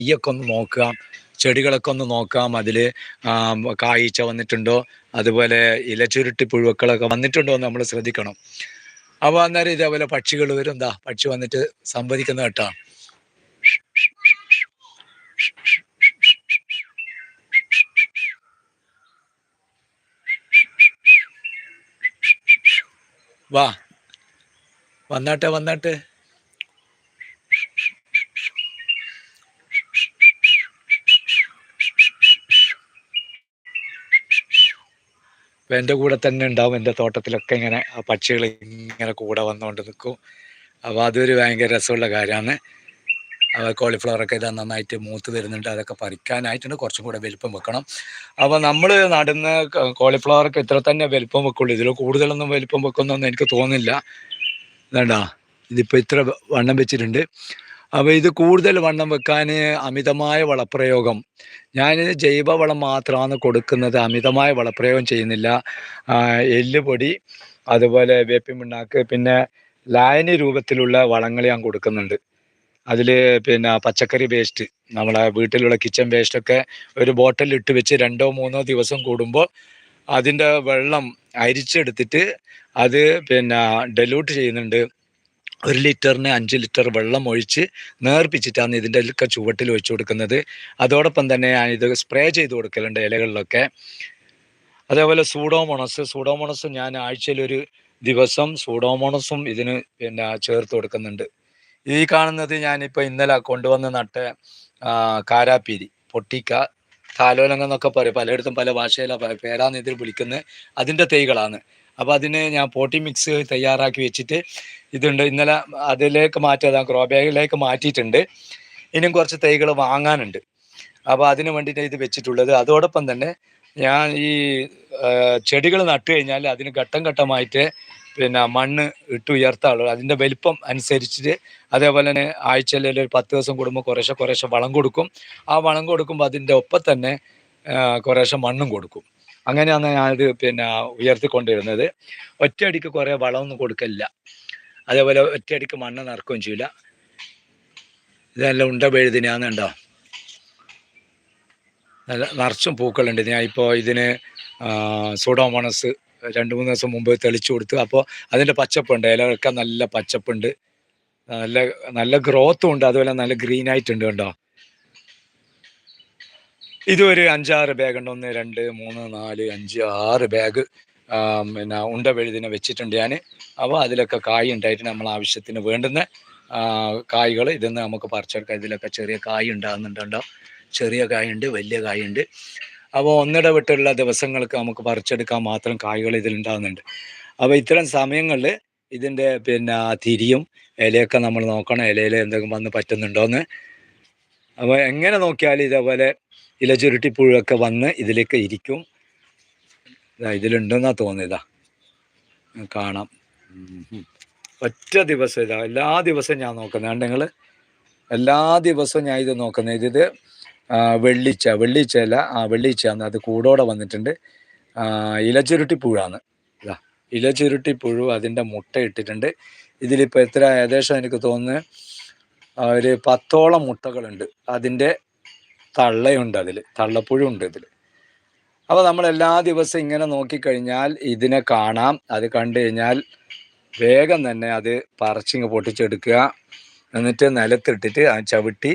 തൈയൊക്കെ ഒന്ന് നോക്കുക, ചെടികളൊക്കെ ഒന്ന് നോക്കാം. അതിൽ കായ്ച്ച വന്നിട്ടുണ്ടോ, അതുപോലെ ഇലച്ചുരുട്ടി പുഴുക്കളൊക്കെ വന്നിട്ടുണ്ടോ എന്ന് നമ്മൾ ശ്രദ്ധിക്കണം. അപ്പോൾ അന്നേരം ഇതേപോലെ പക്ഷികൾ വരും. എന്താ പക്ഷി വന്നിട്ട് സംവദിക്കുന്ന കേട്ടോ. വാ, വന്നാട്ടെ വന്നാട്ടെ. അപ്പം എൻ്റെ കൂടെ തന്നെ ഉണ്ടാവും. എൻ്റെ തോട്ടത്തിലൊക്കെ ഇങ്ങനെ ആ പക്ഷികൾ ഇങ്ങനെ കൂടെ വന്നുകൊണ്ട് നിൽക്കും. അപ്പോൾ അതൊരു ഭയങ്കര രസമുള്ള കാര്യമാണ്. കോളിഫ്ലവറൊക്കെ ഇതാ നന്നായിട്ട് മൂത്ത് വരുന്നുണ്ട്. അതൊക്കെ പറിക്കാനായിട്ടുണ്ട്, കുറച്ചും കൂടെ വലിപ്പം വെക്കണം. അപ്പോൾ നമ്മൾ നടുന്ന കോളിഫ്ലവറൊക്കെ ഇത്ര തന്നെ വലിപ്പം വെക്കുള്ളൂ. ഇതിൽ കൂടുതലൊന്നും വലിപ്പം വെക്കുന്നൊന്നും എനിക്ക് തോന്നുന്നില്ല. വേണ്ട, ഇതിപ്പോൾ ഇത്ര വണ്ണം വെച്ചിട്ടുണ്ട്. അപ്പോൾ ഇത് കൂടുതൽ വണ്ണം വെക്കാൻ അമിതമായ വളപ്രയോഗം, ഞാൻ ജൈവവളം മാത്രമാണ് കൊടുക്കുന്നത്, അമിതമായ വളപ്രയോഗം ചെയ്യുന്നില്ല. എല്ലുപൊടി, അതുപോലെ വേപ്പിൻ പിണ്ണാക്ക്, പിന്നെ ലായനി രൂപത്തിലുള്ള വളങ്ങൾ ഞാൻ കൊടുക്കുന്നുണ്ട്. അതിൽ പിന്നെ പച്ചക്കറി വേസ്റ്റ്, നമ്മളെ വീട്ടിലുള്ള കിച്ചൺ വേസ്റ്റൊക്കെ ഒരു ബോട്ടിൽ ഇട്ട് വെച്ച് 2-3 ദിവസം കൂടുമ്പോൾ അതിൻ്റെ വെള്ളം അരിച്ചെടുത്തിട്ട് അത് പിന്നെ ഡെലൂട്ട് ചെയ്യുന്നുണ്ട്. 1 ലിറ്ററിന് 5 ലിറ്റർ വെള്ളം ഒഴിച്ച് നേർപ്പിച്ചിട്ടാണ് ഇതിൻ്റെ ഒക്കെ ചുവട്ടിൽ ഒഴിച്ചു കൊടുക്കുന്നത്. അതോടൊപ്പം തന്നെ ഇത് സ്പ്രേ ചെയ്ത് കൊടുക്കലുണ്ട് ഇലകളിലൊക്കെ. അതേപോലെ സൂഡോമോണസ് ഞാൻ ആഴ്ചയിലൊരു ദിവസം സൂഡോമോണസും ഇതിന് പിന്നെ ചേർത്ത് കൊടുക്കുന്നുണ്ട്. ഈ കാണുന്നത് ഞാനിപ്പോൾ ഇന്നലെ കൊണ്ടുവന്ന് നട്ട കാരാപ്പീരി, പൊട്ടിക്ക, താലോലങ്ങ എന്നൊക്കെ പറയും, പലയിടത്തും പല ഭാഷയിലാണ് പേരാന്ന് ഇതിൽ വിളിക്കുന്നത്. അതിൻ്റെ തൈകളാണ്. അപ്പോൾ അതിന് ഞാൻ പോട്ടി മിക്സ് തയ്യാറാക്കി വെച്ചിട്ട് ഇതുണ്ട്. ഇന്നലെ അതിലേക്ക് മാറ്റിയതാണ്, ഗ്രോ ബാഗിലേക്ക് മാറ്റിയിട്ടുണ്ട്. ഇനിയും കുറച്ച് തൈകൾ വാങ്ങാനുണ്ട്. അപ്പോൾ അതിന് വേണ്ടിയിട്ട് ഇത് വെച്ചിട്ടുള്ളത്. അതോടൊപ്പം തന്നെ ഞാൻ ഈ ചെടികൾ നട്ടു കഴിഞ്ഞാൽ അതിന് ഘട്ടം ഘട്ടമായിട്ട് പിന്നെ മണ്ണ് ഇട്ട് ഉയർത്താറുള്ളൂ, അതിൻ്റെ വലിപ്പം അനുസരിച്ചിട്ട്. അതേപോലെ തന്നെ ആഴ്ചയിൽ ഒരു 10 ദിവസം കൂടുമ്പോൾ കുറേശ്ശെ വളം കൊടുക്കും. ആ വളം കൊടുക്കുമ്പോൾ അതിൻ്റെ ഒപ്പം തന്നെ കുറേശ്ശെ മണ്ണും കൊടുക്കും. അങ്ങനെയാണ് ഞാനിത് പിന്നെ ഉയർത്തിക്കൊണ്ടിരുന്നത്. ഒറ്റയടിക്ക് കുറേ വളമൊന്നും കൊടുക്കില്ല, അതേപോലെ ഒറ്റയടിക്ക് മണ്ണ് നിറക്കുകയും ചെയ്യില്ല. ഇതെല്ലാം ഉണ്ട വഴുതിനാന്നുണ്ടോ, നല്ല നിറച്ചും പൂക്കളുണ്ട്. ഞാൻ ഇപ്പോൾ ഇതിന് സൂഡോമോണസ് 2-3 ദിവസം മുമ്പ് തെളിച്ചു കൊടുത്തു. അപ്പോൾ അതിൻ്റെ പച്ചപ്പുണ്ട്, ഇലകളൊക്കെ നല്ല പച്ചപ്പുണ്ട്, നല്ല ഗ്രോത്തും ഉണ്ട്, അതുപോലെ നല്ല ഗ്രീൻ ആയിട്ടുണ്ട് കണ്ടോ. ഇതൊരു 5-6 ബാഗ് ഉണ്ട്, 1 2 3 4 5 6 ബാഗ് പിന്നെ ഉണ്ട വഴുതിനെ വെച്ചിട്ടുണ്ട് ഞാൻ. അപ്പോൾ അതിലൊക്കെ കായ് ഉണ്ടായിട്ട് നമ്മൾ ആവശ്യത്തിന് വേണ്ടുന്ന കായ്കൾ ഇതിൽ നിന്ന് നമുക്ക് പറിച്ചെടുക്കാം. ഇതിലൊക്കെ ചെറിയ കായ് ഉണ്ടാകുന്നുണ്ടോ, ചെറിയ കായുണ്ട്, വലിയ കായുണ്ട്. അപ്പോൾ ഒന്നിടവിട്ടുള്ള ദിവസങ്ങൾക്ക് നമുക്ക് പറിച്ചെടുക്കാൻ മാത്രം കായ്കൾ ഇതിലുണ്ടാകുന്നുണ്ട്. അപ്പോൾ ഇത്തരം സമയങ്ങളിൽ ഇതിൻ്റെ പിന്നെ തിരിയും ഇലയൊക്കെ നമ്മൾ നോക്കണം, ഇലയിൽ എന്തെങ്കിലും വന്ന് പറ്റുന്നുണ്ടോയെന്ന്. അപ്പോൾ എങ്ങനെ നോക്കിയാലും ഇതേപോലെ ഇലചുരുട്ടിപ്പുഴൊക്കെ വന്ന് ഇതിലേക്ക് ഇരിക്കും. ഇതിലുണ്ടെന്നാ തോന്നിയതാ, കാണാം. ഒറ്റ ദിവസം ഇതാ, എല്ലാ ദിവസവും ഞാൻ നോക്കുന്നത് നിങ്ങൾ, എല്ലാ ദിവസവും ഞാൻ ഇത് നോക്കുന്നത്. ഇത് വെള്ളിച്ചയല്ല, വെള്ളിച്ചയാണ്, അത് കൂടോടെ വന്നിട്ടുണ്ട്. ഇലചുരുട്ടിപ്പുഴാണ്. ഇതാ ഇലചുരുട്ടിപ്പുഴു, അതിൻ്റെ മുട്ട ഇട്ടിട്ടുണ്ട്. ഇതിലിപ്പോൾ എത്ര, ഏകദേശം എനിക്ക് തോന്നുന്നു ഒരു 10ഓളം മുട്ടകളുണ്ട്. അതിൻ്റെ തള്ളയുണ്ട്, അതിൽ തള്ളപ്പുഴു ഉണ്ട് ഇതിൽ. അപ്പോൾ നമ്മൾ എല്ലാ ദിവസവും ഇങ്ങനെ നോക്കിക്കഴിഞ്ഞാൽ ഇതിനെ കാണാം. അത് കണ്ടു കഴിഞ്ഞാൽ വേഗം തന്നെ അത് പറിച്ചിങ്ങ് പൊട്ടിച്ചെടുക്കുക, എന്നിട്ട് നിലത്തിട്ടിട്ട് ചവിട്ടി